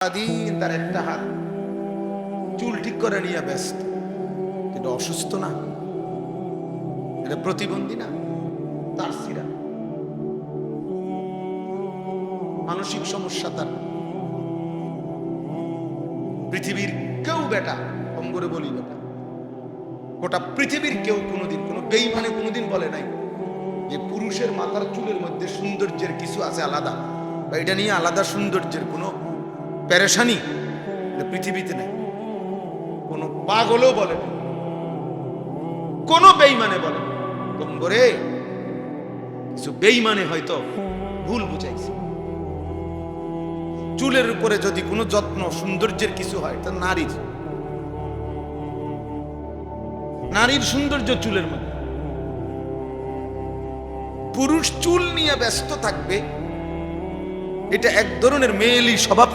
সারাদিন তার একটা হাত চুল ঠিক করে নিয়ে ব্যস্ত। এটা অসুস্থ না? এটা প্রতিবন্ধী না? তার সিরা মানসিক সমস্যা তার। পৃথিবীর কেউ বেটা, কম করে বলি বেটা, গোটা পৃথিবীর কেউ কোনোদিন কোনো বেঈমানে কোনোদিন বলে নাই যে পুরুষের মাথার চুলের মধ্যে সৌন্দর্যের কিছু আছে আলাদা, বা এটা নিয়ে আলাদা সৌন্দর্যের কোনো পেরেশানি পৃথিবীতে নেই। কোনো পাগলও বলে না, কোনো বেঈমানে বলে। কম করে কিছু বেঈমানে হয়তো ভুল বুঝাইছে। চুলের উপরে যদি কোনো যত্ন সৌন্দর্যের কিছু হয় তা নারীর সৌন্দর্য চুলের মধ্যে। পুরুষ চুল নিয়ে ব্যস্ত থাকবে, এটা এক ধরনের মেয়েলি স্বভাব।